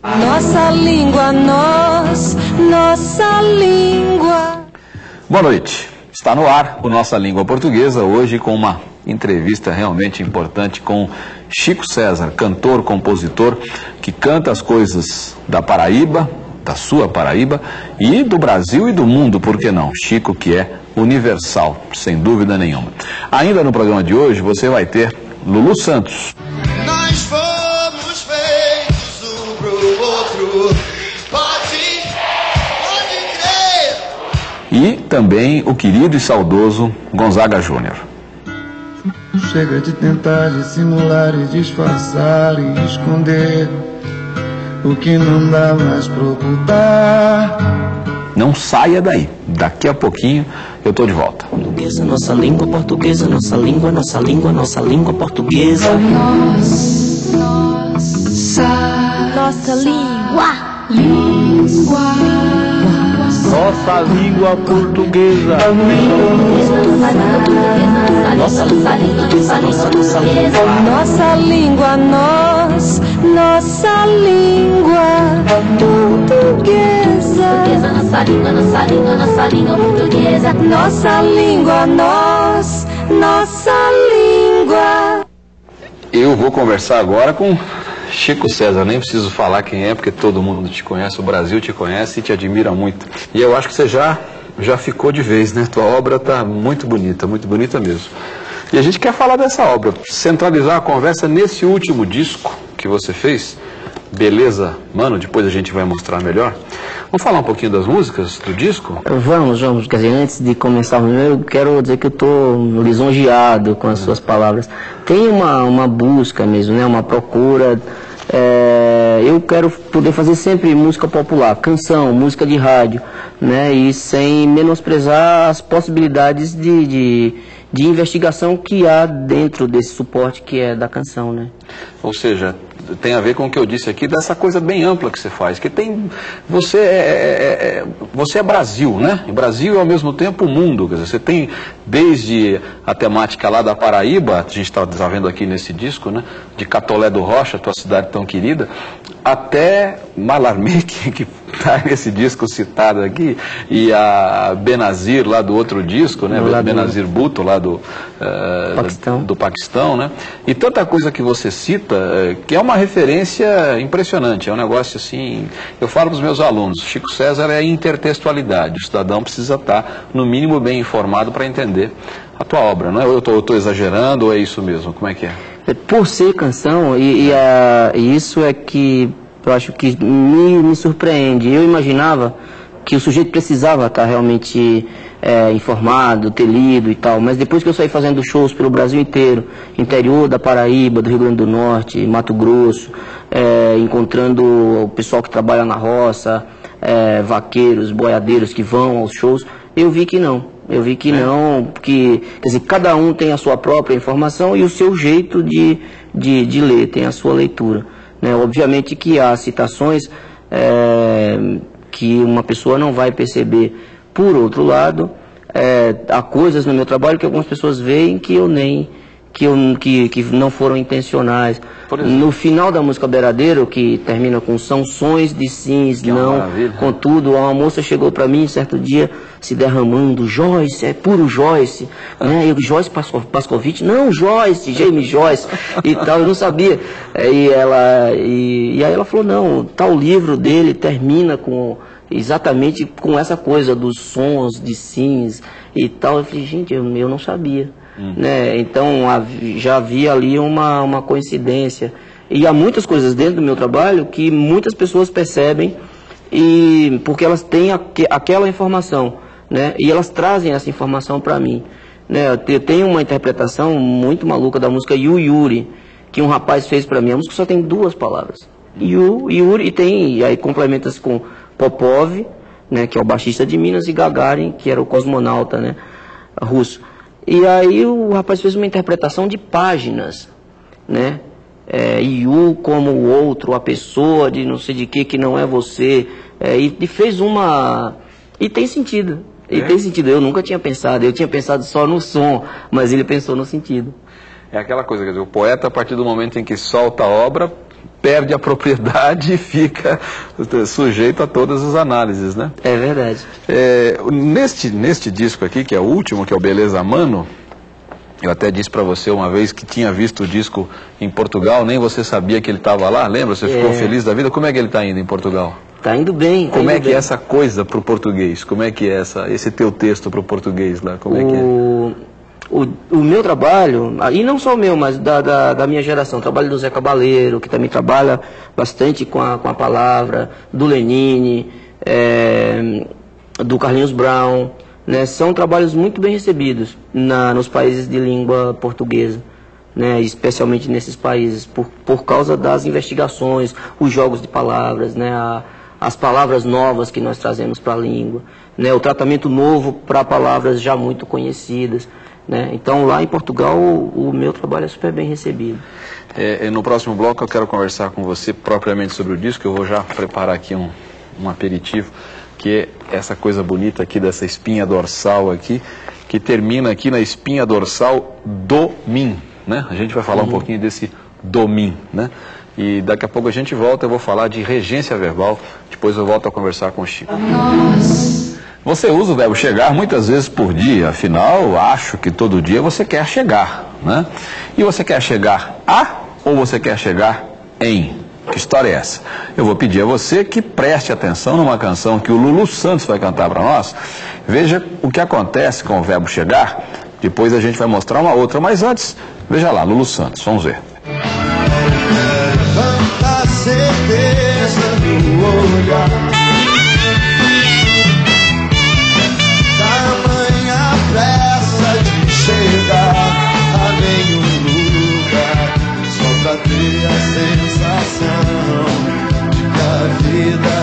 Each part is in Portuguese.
Nossa língua, nossa língua. Boa noite. Está no ar o Nossa Língua Portuguesa, hoje com uma entrevista realmente importante com Chico César, cantor, compositor, que canta as coisas da Paraíba, da sua Paraíba, e do Brasil e do mundo, por que não? Chico, que é universal, sem dúvida nenhuma. Ainda no programa de hoje você vai ter Lulu Santos. Nós fomos feitos um pro outro, pode crer. E também o querido e saudoso Gonzaga Júnior. Chega de tentar dissimular e disfarçar e esconder o que não dá mais pra ocultar. Não saia daí, daqui a pouquinho eu tô de volta. Portuguesa, nossa língua portuguesa, nossa língua portuguesa. Nossa língua. Nossa língua portuguesa. Nossa língua, nossa língua portuguesa. Nossa língua portuguesa. Nossa língua, nossa língua. Eu vou conversar agora com Chico César, nem preciso falar quem é, porque todo mundo te conhece, o Brasil te conhece e te admira muito. E eu acho que você já ficou de vez, né? Tua obra está muito bonita mesmo. E a gente quer falar dessa obra, centralizar a conversa nesse último disco que você fez, Beleza, Mano, depois a gente vai mostrar melhor. Vamos falar um pouquinho das músicas do disco? Vamos, quer dizer, antes de começar, eu quero dizer que eu estou lisonjeado com as suas palavras. Tem uma busca mesmo, né? Uma procura. Eu quero poder fazer sempre música popular, canção, música de rádio, né? E sem menosprezar as possibilidades de investigação que há dentro desse suporte que é da canção, né? Ou seja, tem a ver com o que eu disse aqui, dessa coisa bem ampla que você faz, que tem, você é Brasil, né? E Brasil e ao mesmo tempo o mundo, quer dizer, você tem desde a temática lá da Paraíba, a gente está vendo aqui nesse disco, né? De Catolé do Rocha, tua cidade tão querida, até Malarmé, que está nesse disco citado aqui, e a Benazir lá do outro disco, né? Benazir Bhutto lá do Paquistão, né? E tanta coisa que você cita, que é uma referência impressionante, é um negócio assim, eu falo para os meus alunos, Chico César é intertextualidade, o cidadão precisa estar no mínimo bem informado para entender a tua obra, não é? Eu estou exagerando ou é isso mesmo? Como é que é? Por ser canção, e isso é que eu acho que me surpreende. Eu imaginava que o sujeito precisava estar realmente informado, ter lido e tal, mas depois que eu saí fazendo shows pelo Brasil inteiro, interior da Paraíba, do Rio Grande do Norte, Mato Grosso, encontrando o pessoal que trabalha na roça, vaqueiros, boiadeiros que vão aos shows, eu vi que não. Porque, quer dizer, cada um tem a sua própria informação e o seu jeito de ler, tem a sua leitura, né? Obviamente que há citações que uma pessoa não vai perceber. Por outro lado, há coisas no meu trabalho que algumas pessoas veem que que não foram intencionais. No final da música Beiradeiro, que termina com são sons de sims, não, contudo, uma moça chegou para mim certo dia se derramando, Joyce, é puro Joyce, né? Eu, Joyce Pascovitch, não, Joyce, James Joyce e tal, eu não sabia. E aí ela falou, não, tal livro dele termina exatamente com essa coisa dos sons de sims e tal. Eu falei, gente, eu não sabia. Né? Então já havia ali uma coincidência. E há muitas coisas dentro do meu trabalho que muitas pessoas percebem porque elas têm aquela informação, né? E elas trazem essa informação para mim, né? Eu tenho uma interpretação muito maluca da música Yuri, que um rapaz fez para mim. A música só tem duas palavras, Yuri, e aí complementa-se com Popov, né, que é o baixista de Minas, e Gagarin, que era o cosmonauta, né, russo. E aí o rapaz fez uma interpretação de páginas, né? Yu como o outro, a pessoa de não sei de que não é você. E fez uma... E tem sentido. Tem sentido. Eu nunca tinha pensado. Eu tinha pensado só no som, mas ele pensou no sentido. É aquela coisa, quer dizer, o poeta, a partir do momento em que solta a obra, perde a propriedade e fica sujeito a todas as análises, né? É verdade. Neste disco aqui, que é o último, que é o Beleza Mano, eu até disse para você uma vez que tinha visto o disco em Portugal, nem você sabia que ele estava lá, lembra? Você ficou feliz da vida? Como é que ele está indo em Portugal? Tá indo bem. Como é que é essa coisa para o português? Como é que é esse teu texto para o português lá? Como é que é? O meu trabalho, e não só o meu, mas da minha geração, o trabalho do Zé Cabaleiro, que também trabalha bastante com a palavra, do Lenine, do Carlinhos Brown, né, são trabalhos muito bem recebidos nos países de língua portuguesa, né, especialmente nesses países, por causa das investigações, os jogos de palavras, né, as palavras novas que nós trazemos para a língua, né, o tratamento novo para palavras já muito conhecidas. Né? Então, lá em Portugal, o meu trabalho é super bem recebido. No próximo bloco, eu quero conversar com você propriamente sobre o disco. Eu vou já preparar aqui um aperitivo, que é essa coisa bonita aqui dessa espinha dorsal aqui, que termina aqui na espinha dorsal do Min, né? A gente vai falar um pouquinho desse do Min, né? E daqui a pouco a gente volta, eu vou falar de regência verbal, depois eu volto a conversar com o Chico. Você usa o verbo chegar muitas vezes por dia, afinal, acho que todo dia você quer chegar, né? E você quer chegar a ou você quer chegar em? Que história é essa? Eu vou pedir a você que preste atenção numa canção que o Lulu Santos vai cantar para nós. Veja o que acontece com o verbo chegar, depois a gente vai mostrar uma outra, mas antes, veja lá, Lulu Santos, vamos ver. Tanta certeza no olhar, tamanha pressa de chegar a nenhum lugar, só pra ter a sensação de que a vida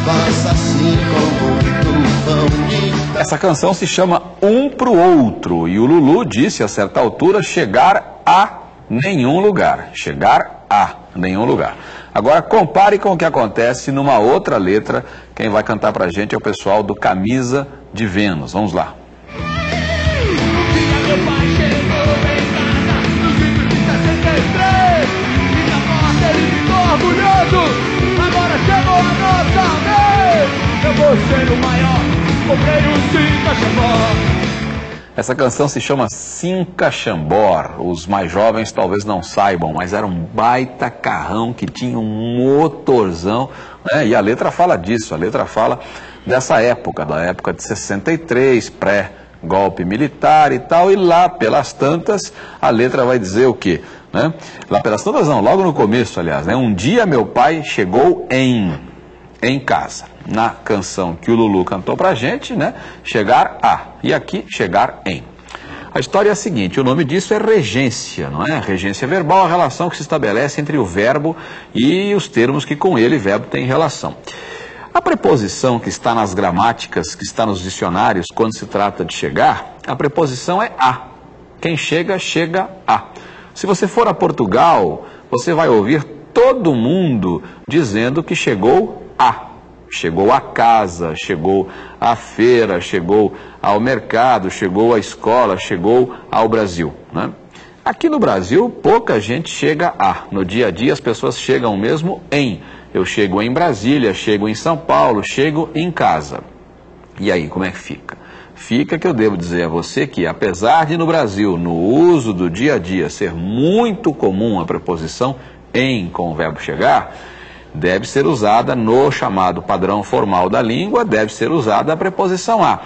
passa assim como um tufão. Essa canção se chama Um Pro Outro e o Lulu disse a certa altura chegar a nenhum lugar. Chegar a nenhum lugar. Agora compare com o que acontece numa outra letra. Quem vai cantar pra gente é o pessoal do Camisa de Vênus. Vamos lá. Meu pai chegou em casa no vídeo de 63 e na porta ele ficou orgulhoso. Agora chegou a nossa vez. Eu vou ser o maior. Comprei um Cinca Chambor. Essa canção se chama Cinca Chambor. Os mais jovens talvez não saibam, mas era um baita carrão que tinha um motorzão, né? E a letra fala disso, a letra fala dessa época, da época de 63, pré-golpe militar e tal, e lá pelas tantas a letra vai dizer o quê? Né? Lá pelas tantas não, logo no começo, aliás, né? Um dia meu pai chegou em casa. Na canção que o Lulu cantou pra gente, né? Chegar a. E aqui, chegar em. A história é a seguinte, o nome disso é regência, não é? Regência verbal, a relação que se estabelece entre o verbo e os termos que com ele, verbo, tem relação. A preposição que está nas gramáticas, que está nos dicionários, quando se trata de chegar, a preposição é a. Quem chega, chega a. Se você for a Portugal, você vai ouvir todo mundo dizendo que chegou a. Chegou à casa, chegou à feira, chegou ao mercado, chegou à escola, chegou ao Brasil, né? Aqui no Brasil, pouca gente chega a. No dia a dia, as pessoas chegam mesmo em. Eu chego em Brasília, chego em São Paulo, chego em casa. E aí, como é que fica? Fica que eu devo dizer a você que, apesar de no Brasil, no uso do dia a dia, ser muito comum a preposição em com o verbo chegar, deve ser usada no chamado padrão formal da língua, deve ser usada a preposição a.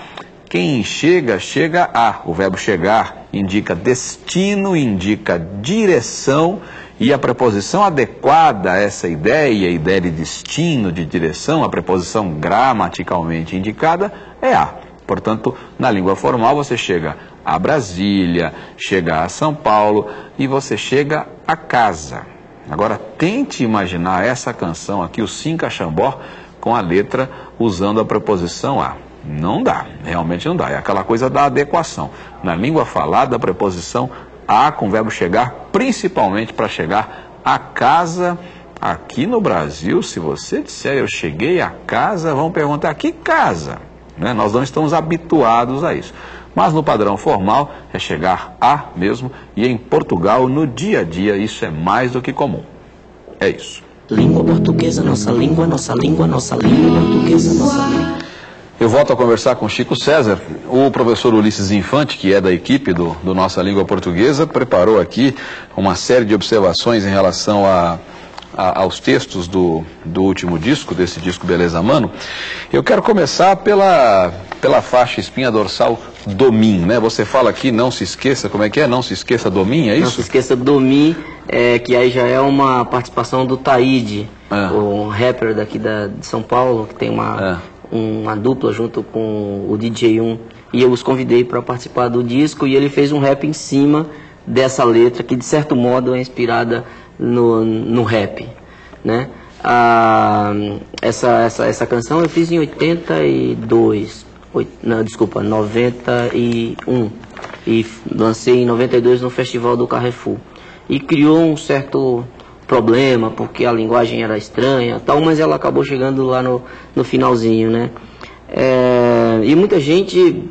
Quem chega, chega a. O verbo chegar indica destino, indica direção, e a preposição adequada a essa ideia, a ideia de destino, de direção, a preposição gramaticalmente indicada é a. Portanto, na língua formal você chega a Brasília, chega a São Paulo e você chega a casa. Agora, tente imaginar essa canção aqui, o Cinca Chambor, com a letra usando a preposição a. Não dá, realmente não dá. É aquela coisa da adequação. Na língua falada, a preposição a com o verbo chegar, principalmente para chegar a casa. Aqui no Brasil, se você disser eu cheguei a casa, vão perguntar que casa? Né? Nós não estamos habituados a isso. Mas no padrão formal é chegar a mesmo, e em Portugal, no dia a dia, isso é mais do que comum. É isso. Língua portuguesa, nossa língua, nossa língua, nossa língua portuguesa, nossa língua. Eu volto a conversar com Chico César. O professor Ulisses Infante, que é da equipe do Nossa Língua Portuguesa, preparou aqui uma série de observações em relação aos textos do último disco, desse disco Beleza Mano. Eu quero começar pela faixa espinha dorsal do Mim, né? Você fala aqui, não se esqueça, como é que é? Não se esqueça do Mim, é isso? Não se esqueça do Mim, que aí já é uma participação do Taíde, o rapper daqui de São Paulo, que tem uma dupla junto com o DJ1, e eu os convidei para participar do disco, e ele fez um rap em cima dessa letra, que de certo modo é inspirada no rap, né? Essa canção eu fiz em 91, e lancei em 92 no Festival do Carrefour, e criou um certo problema, porque a linguagem era estranha, tal, mas ela acabou chegando lá no finalzinho, né? E muita gente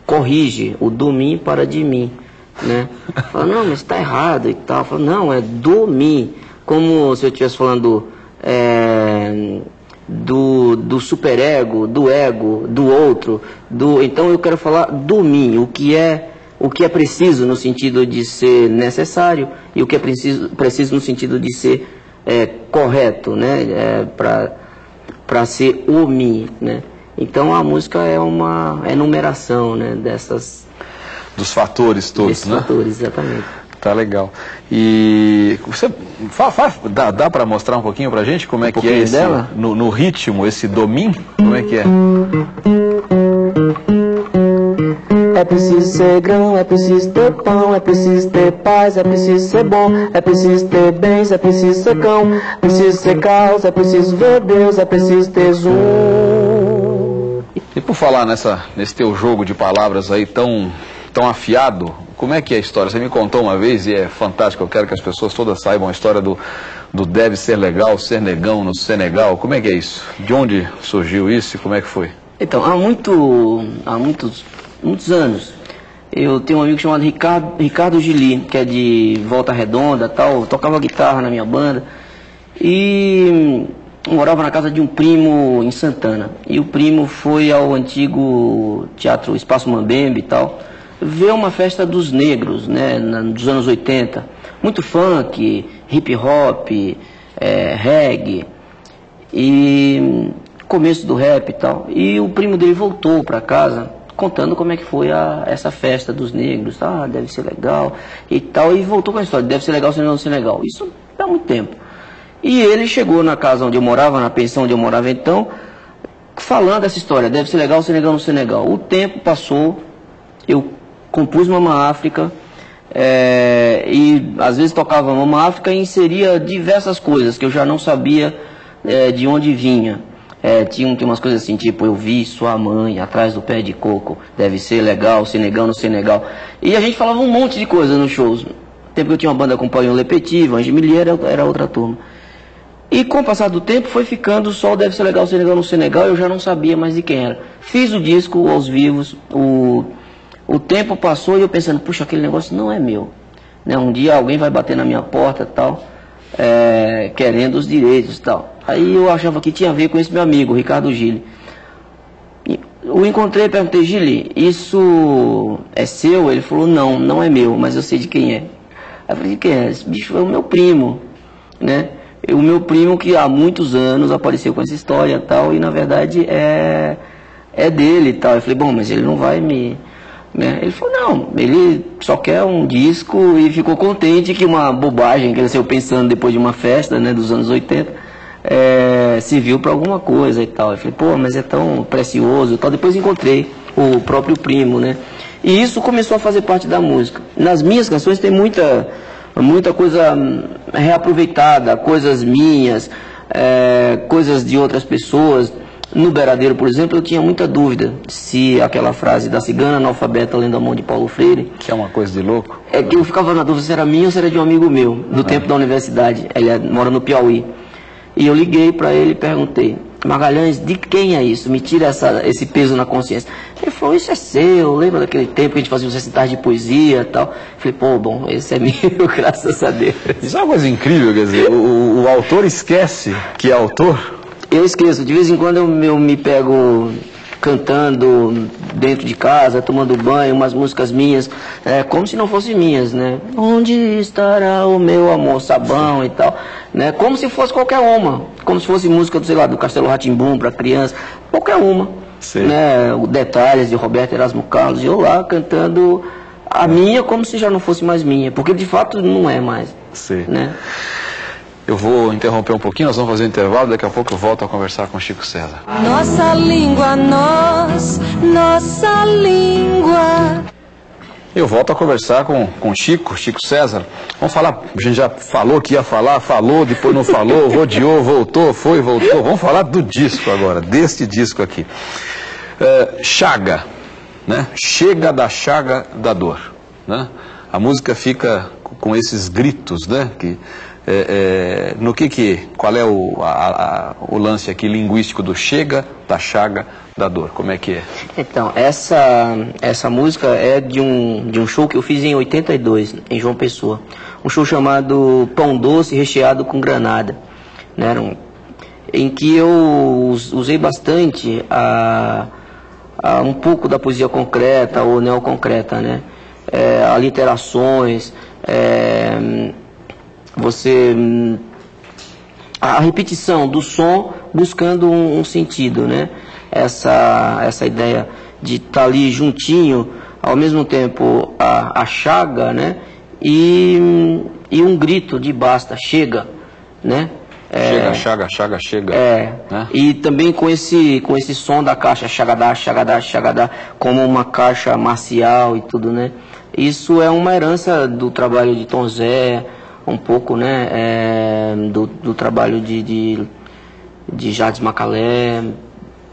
corrige o do mim para de mim, né? Fala, não, mas está errado e tal. Fala, não, é do mim, como se eu estivesse falando do superego, do ego, do outro, então eu quero falar do mim, o que é preciso no sentido de ser necessário e o que é preciso no sentido de ser correto, né? Para ser o mim, né? Então a música é uma numeração, né? Dos fatores todos, desses fatores, exatamente. Tá legal. E você dá para mostrar um pouquinho pra gente como é que é esse dela? No ritmo, esse do Mim? Como é que é? É preciso ser grão, é preciso ter pão, é preciso ter paz, é preciso ser bom, é preciso ter bens, é preciso ser cão, é preciso ser caos, é preciso ver Deus, é preciso ter zoom. E por falar nesse teu jogo de palavras aí tão afiado, como é que é a história? Você me contou uma vez e é fantástico, eu quero que as pessoas todas saibam a história do deve ser legal, ser negão no Senegal. Como é que é isso? De onde surgiu isso e como é que foi? Então, há muitos anos, eu tenho um amigo chamado Ricardo Gili, que é de Volta Redonda, tal, tocava guitarra na minha banda, e morava na casa de um primo em Santana. E o primo foi ao antigo Teatro Espaço Mambembe e tal, ver uma festa dos negros, né, dos anos 80, muito funk, hip hop, reggae, e começo do rap e tal. E o primo dele voltou para casa contando como é que foi essa festa dos negros, deve ser legal e tal, e voltou com a história, deve ser legal, senão não ser legal. Isso há muito tempo. E ele chegou na casa onde eu morava, na pensão onde eu morava então, falando dessa história, deve ser legal, ser legal, não ser legal. O tempo passou, eu compus Mama África, e às vezes tocava Mama África e inseria diversas coisas que eu já não sabia de onde vinha. Tinha umas coisas assim, tipo, eu vi sua mãe atrás do pé de coco, deve ser legal, Senegal, não Senegal. E a gente falava um monte de coisa nos shows. No tempo que eu tinha uma banda com o Paulinho Lepeti, Vange Milier, era outra turma. E com o passar do tempo foi ficando só o deve ser legal, Senegal, não Senegal, eu já não sabia mais de quem era. Fiz o disco aos vivos, o tempo passou e eu pensando, puxa, aquele negócio não é meu, né? Um dia alguém vai bater na minha porta tal, querendo os direitos e tal. Aí eu achava que tinha a ver com esse meu amigo, Ricardo Gili. O encontrei e perguntei, Gili, isso é seu? Ele falou, não é meu, mas eu sei de quem é. Aí eu falei, de quem é? Esse bicho é o meu primo, né? O meu primo que há muitos anos apareceu com essa história e tal, e na verdade é dele e tal. Eu falei, bom, mas ele não vai me... né? Ele falou, não, ele só quer um disco e ficou contente que uma bobagem que ele saiu pensando depois de uma festa, né, dos anos 80, serviu para alguma coisa e tal. Eu falei, pô, mas é tão precioso e tal. Depois encontrei o próprio primo, né? E isso começou a fazer parte da música. Nas minhas canções tem muita coisa reaproveitada, coisas minhas, coisas de outras pessoas. No Beradeiro, por exemplo, eu tinha muita dúvida se aquela frase da cigana analfabeta lendo a mão de Paulo Freire, que é uma coisa de louco, que eu ficava na dúvida se era minha ou se era de um amigo meu, do tempo da universidade. Ele mora no Piauí. E eu liguei para ele e perguntei. Magalhães, de quem é isso? Me tira esse peso na consciência. Ele falou, isso é seu, lembra daquele tempo que a gente fazia os recitais de poesia e tal? Eu falei, pô, bom, esse é meu, graças a Deus. Isso é uma coisa incrível, quer dizer, o autor esquece que é autor? Eu esqueço, de vez em quando eu me pego cantando dentro de casa, tomando banho, umas músicas minhas, como se não fossem minhas, né? Onde estará o meu amor, sabão e tal, né? Como se fosse qualquer uma, como se fosse música, sei lá, do Castelo Rá-Tim-Bum para criança, qualquer uma, né? O Detalhes de Roberto Erasmo Carlos, e eu lá cantando a minha como se já não fosse mais minha, porque de fato não é mais, né? Eu vou interromper um pouquinho, nós vamos fazer um intervalo, daqui a pouco eu volto a conversar com Chico César. Nossa língua, nossa língua. Eu volto a conversar com Chico César. Vamos falar, a gente já falou que ia falar, falou, depois não falou, rodeou, voltou, foi, voltou. Vamos falar do disco agora, deste disco aqui. Chaga, né? Chega da chaga da dor, né? A música fica com esses gritos, né? Qual é o lance aqui linguístico do chega da chaga da dor? Como é que é? Então, essa música é de um show que eu fiz em 82, em João Pessoa. Um show chamado Pão Doce Recheado com Granada, né? Em que eu usei bastante um pouco da poesia concreta ou neoconcreta, né? Aliterações, a repetição do som buscando um sentido, né? Essa ideia de estar ali juntinho, ao mesmo tempo a chaga, né? E um grito de basta, chega, né? Chaga, chega. Né? E também com esse som da caixa, chagadá, como uma caixa marcial e tudo, né? Isso é uma herança do trabalho de Tom Zé, um pouco, né, do trabalho de Jardim Macalé.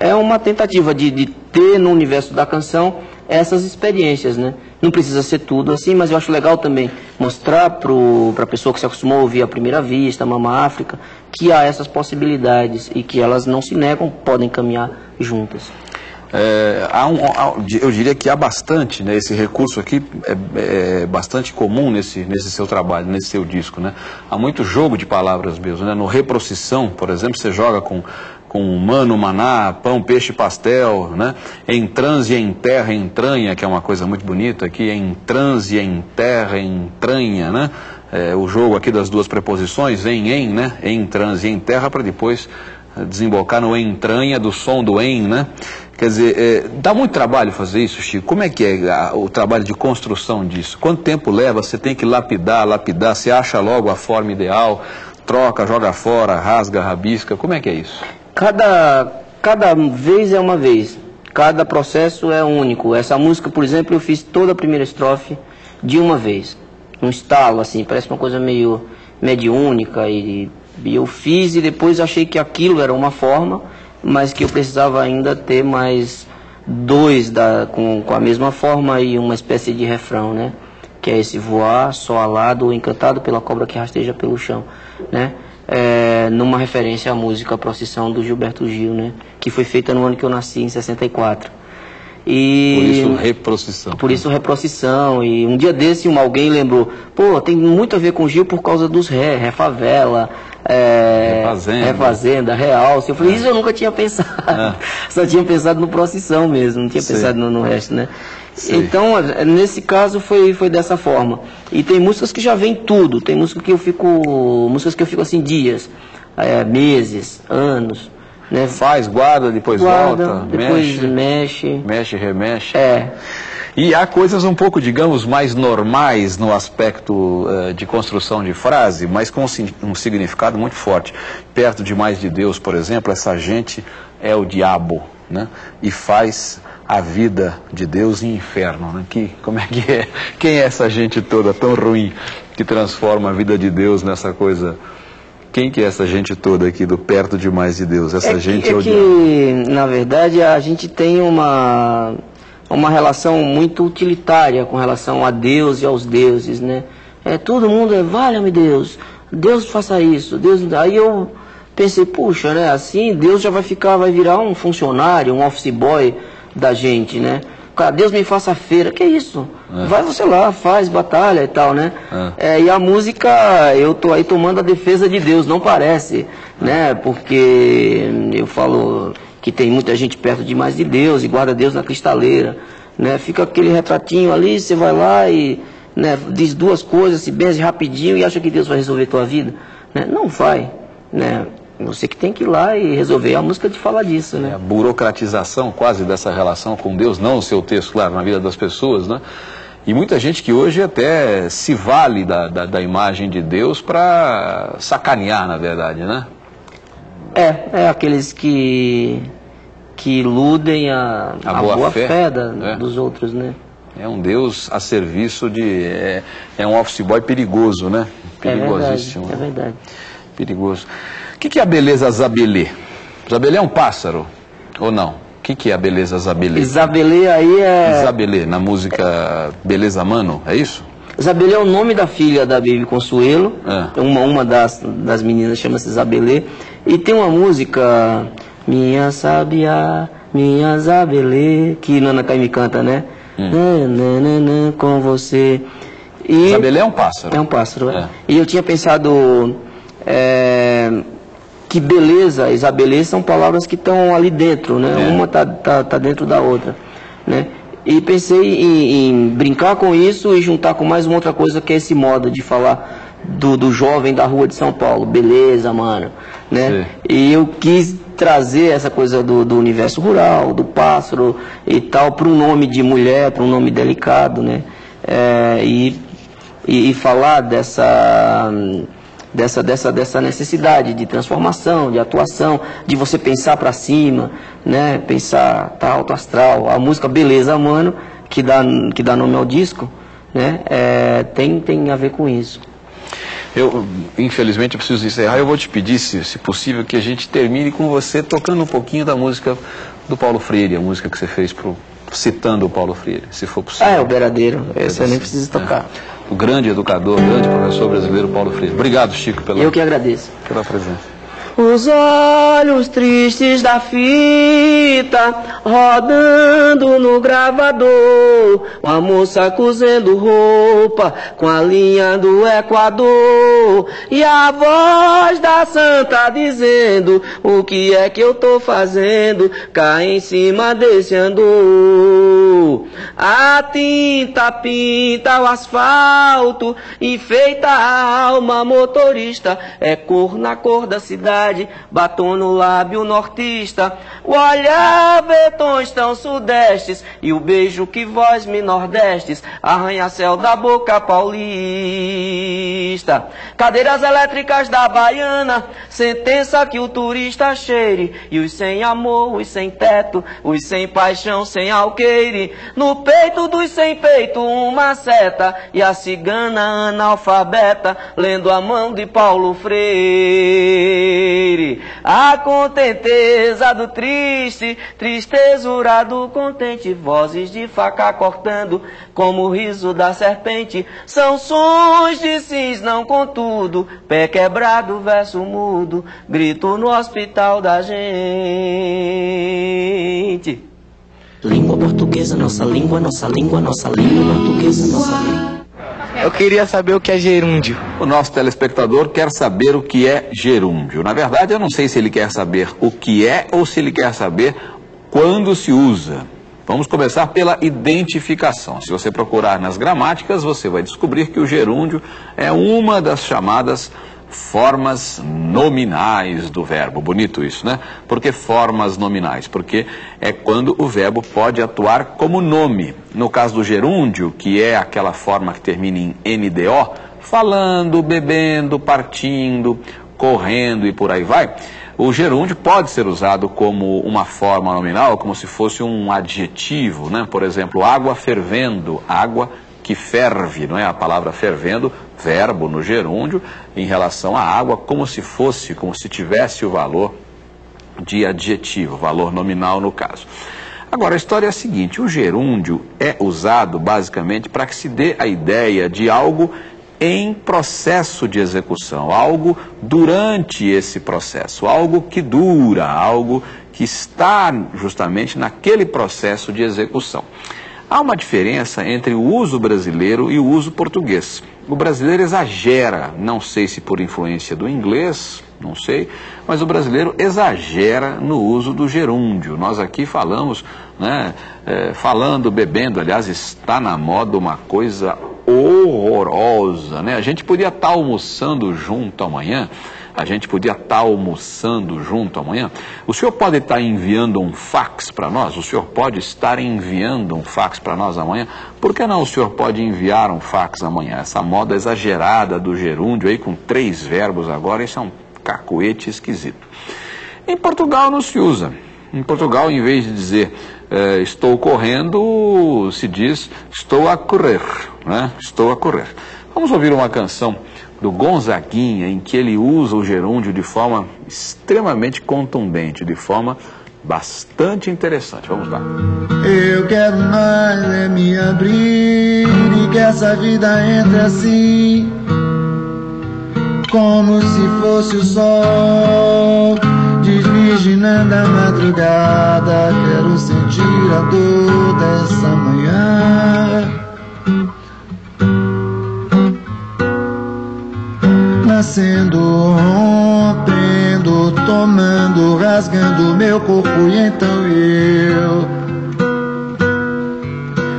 É uma tentativa de ter no universo da canção essas experiências, né? Não precisa ser tudo assim, mas eu acho legal também mostrar para a pessoa que se acostumou a ouvir à primeira vista, Mama África, que há essas possibilidades e que elas não se negam, podem caminhar juntas. Eu diria que há bastante, né, esse recurso aqui é bastante comum nesse seu trabalho, nesse seu disco, né? Há muito jogo de palavras mesmo, né? No Reprocissão, por exemplo, você joga com mano, maná, pão, peixe, pastel, né? Em transe, em terra, entranha, que é uma coisa muito bonita aqui, em transe, em terra, entranha, né? O jogo aqui das duas preposições, né? Em transe, em terra, para depois desembocar no entranha do som do né? Quer dizer, dá muito trabalho fazer isso, Chico? Como é que é o trabalho de construção disso? Quanto tempo leva? Você tem que lapidar, você acha logo a forma ideal, troca, joga fora, rasga, rabisca, como é que é isso? Cada vez é uma vez, cada processo é único. Essa música, por exemplo, eu fiz toda a primeira estrofe de uma vez, um estalo assim, parece uma coisa meio mediúnica, e eu fiz e depois achei que aquilo era uma forma, mas que eu precisava ainda ter mais dois com a mesma forma e uma espécie de refrão, né? Que é esse voar, só alado, encantado pela cobra que rasteja pelo chão, né? Numa referência à música Procissão do Gilberto Gil, né? Que foi feita no ano que eu nasci, em 64. Por isso Reprocissão. Por isso Reprocissão. E um dia desse alguém lembrou, pô, tem muito a ver com Gil por causa dos Refavela, Refazenda, Realce. Eu falei, isso eu nunca tinha pensado. Só tinha pensado no Procissão mesmo, não tinha pensado no resto, né? Então, nesse caso foi dessa forma. E tem músicas que já vem tudo. Tem músicas que eu fico assim dias, meses, anos, né? Guarda, depois volta, depois mexe, remexe. E há coisas um pouco, digamos, mais normais no aspecto de construção de frase, mas com um significado muito forte. Perto demais de Deus, por exemplo, essa gente é o diabo, né? E faz a vida de Deus em inferno, né? Como é que é? Quem é essa gente toda tão ruim que transforma a vida de Deus nessa coisa? Quem que é essa gente toda aqui do perto demais de Deus? Essa gente é o diabo. Na verdade, a gente tem uma relação muito utilitária com relação a Deus e aos deuses, né? Todo mundo valha-me Deus, Deus faça isso, Deus... Aí eu pensei, puxa, né, assim Deus já vai virar um funcionário, um office boy da gente, né? Cara, Deus me faça feira, que isso? Vai você lá, faz batalha e tal, né? E a música, eu tô aí tomando a defesa de Deus, não parece, né? Porque eu falo que tem muita gente perto demais de Deus e guarda Deus na cristaleira, né? Fica aquele retratinho ali, você vai lá e, né, diz duas coisas, se benze rapidinho e acha que Deus vai resolver a tua vida, né? Não vai, né? Você que tem que ir lá e resolver. A música te fala disso, né? A burocratização quase dessa relação com Deus, não o seu texto, claro, na vida das pessoas, né? E muita gente que hoje até se vale da imagem de Deus para sacanear, na verdade, né? Aqueles que iludem a boa fé dos outros, né? É um Deus a serviço de... É um office boy perigoso, né? Perigosíssimo. É verdade. Perigoso. O que é a beleza Zabelê? Zabelê é um pássaro, ou não? O que é a beleza Zabelê? Zabelê aí é... Zabelê, na música Beleza Mano, é isso? Zabelê é o nome da filha da Baby Consuelo. Uma das meninas chama-se Zabelê. E tem uma música, Minha Sabiá, Minha Zabelê, que Nana Caymmi canta, né? Com você. E Zabelê é um pássaro. É um pássaro, E eu tinha pensado... que beleza e Zabelê são palavras que estão ali dentro, né? Uma tá dentro da outra, né? E pensei em brincar com isso e juntar com mais uma outra coisa, que é esse modo de falar do jovem da rua de São Paulo. Beleza, mano, né? E eu quis trazer essa coisa do universo rural, do pássaro e tal, para um nome de mulher, para um nome delicado, né? E falar dessa necessidade de transformação, de atuação, de você pensar para cima, né? Pensar, tá alto astral. A música Beleza, Mano, que dá nome ao disco, né? Tem a ver com isso. Infelizmente, eu preciso encerrar. Eu vou te pedir, se possível, que a gente termine com você tocando um pouquinho da música do Paulo Freire, a música que você fez citando o Paulo Freire, se for possível. É o Beiradeiro, esse eu nem preciso tocar. O grande educador, o grande professor brasileiro Paulo Freire. Obrigado, Chico, eu que agradeço. Pela presença. Os olhos tristes da fita rodando no gravador, uma moça cozendo roupa com a linha do Equador, e a voz da santa dizendo: o que é que eu tô fazendo cá em cima desse andor? A tinta pinta o asfalto, enfeita a alma motorista, é cor na cor da cidade, batom no lábio nortista, o olhar vê tons tão sudestes, e o beijo que vós me nordestes, arranha-céu da boca paulista. Cadeiras elétricas da baiana, sentença que o turista cheire, e os sem amor, os sem teto, os sem paixão, sem alqueire, no peito dos sem peito uma seta, e a cigana analfabeta lendo a mão de Paulo Freire. A contenteza do triste, tristezura do contente, vozes de faca cortando como o riso da serpente, são sons de cis não contudo, pé quebrado, verso mudo, grito no hospital da gente. Língua portuguesa, nossa língua, nossa língua, nossa língua portuguesa, nossa língua. Eu queria saber o que é gerúndio. O nosso telespectador quer saber o que é gerúndio. Na verdade, eu não sei se ele quer saber o que é ou se ele quer saber quando se usa. Vamos começar pela identificação. Se você procurar nas gramáticas, você vai descobrir que o gerúndio é uma das chamadas formas nominais do verbo. Bonito isso, né? Por que formas nominais? Porque é quando o verbo pode atuar como nome. No caso do gerúndio, que é aquela forma que termina em NDO, falando, bebendo, partindo, correndo e por aí vai, o gerúndio pode ser usado como uma forma nominal, como se fosse um adjetivo, né? Por exemplo, água fervendo, água que ferve, não é? A palavra fervendo, verbo no gerúndio, em relação à água, como se tivesse o valor de adjetivo, valor nominal no caso. Agora, a história é a seguinte: o gerúndio é usado basicamente para que se dê a ideia de algo em processo de execução, algo durante esse processo, algo que dura, algo que está justamente naquele processo de execução. Há uma diferença entre o uso brasileiro e o uso português. O brasileiro exagera, não sei se por influência do inglês, não sei, mas o brasileiro exagera no uso do gerúndio. Nós aqui falamos, né, falando, bebendo, aliás, está na moda uma coisa horrorosa, né? A gente podia estar almoçando junto amanhã, O senhor pode estar enviando um fax para nós? O senhor pode estar enviando um fax para nós amanhã? Por que não o senhor pode enviar um fax amanhã? Essa moda exagerada do gerúndio aí com 3 verbos agora, isso é um cacoete esquisito. Em Portugal não se usa. Em Portugal, em vez de dizer estou correndo, se diz estou a correr, né? Estou a correr. Vamos ouvir uma canção do Gonzaguinha, em que ele usa o gerúndio de forma extremamente contundente, de forma bastante interessante. Vamos lá. Eu quero mais é me abrir e que essa vida entre assim, como se fosse o sol desvirginando a madrugada. Quero sentir a dor dessa manhã, nascendo, rompendo, tomando, rasgando meu corpo. E então eu,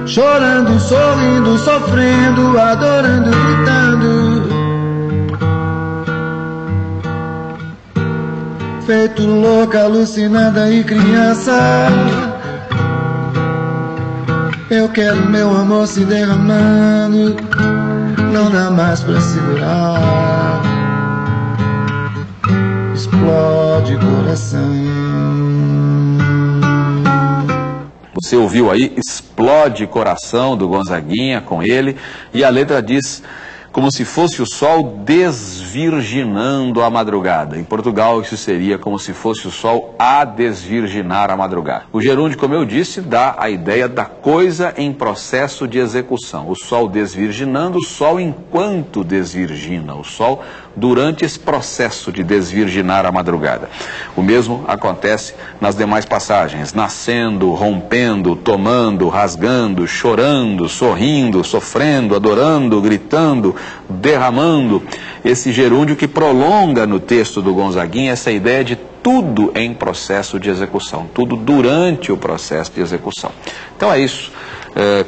chorando, sorrindo, sofrendo, adorando, gritando, feito louca, alucinada e criança. Eu quero meu amor se derramando, não dá mais pra segurar. Explode coração. Você ouviu aí Explode Coração, do Gonzaguinha, com ele, e a letra diz como se fosse o sol desvirginando a madrugada. Em Portugal isso seria como se fosse o sol a desvirginar a madrugada. O gerúndio, como eu disse, dá a ideia da coisa em processo de execução. O sol desvirginando, o sol enquanto desvirgina, o sol durante esse processo de desvirginar a madrugada. O mesmo acontece nas demais passagens, nascendo, rompendo, tomando, rasgando, chorando, sorrindo, sofrendo, adorando, gritando, derramando. Esse gerúndio que prolonga no texto do Gonzaguinha essa ideia de tudo em processo de execução, tudo durante o processo de execução. Então é isso,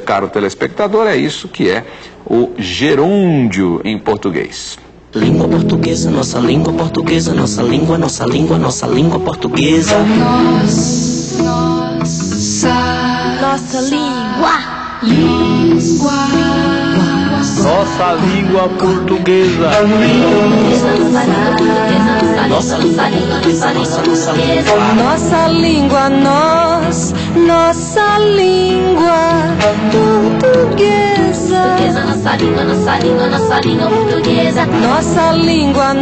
caro telespectador, é isso que é o gerúndio em português. Língua portuguesa, nossa língua portuguesa, nossa língua, nossa língua, nossa língua portuguesa. Nossa língua. Nossa língua portuguesa. Nossa língua portuguesa. Nossa língua, nossa língua portuguesa. Nossa língua, nossa língua, nossa língua portuguesa. Nossa língua,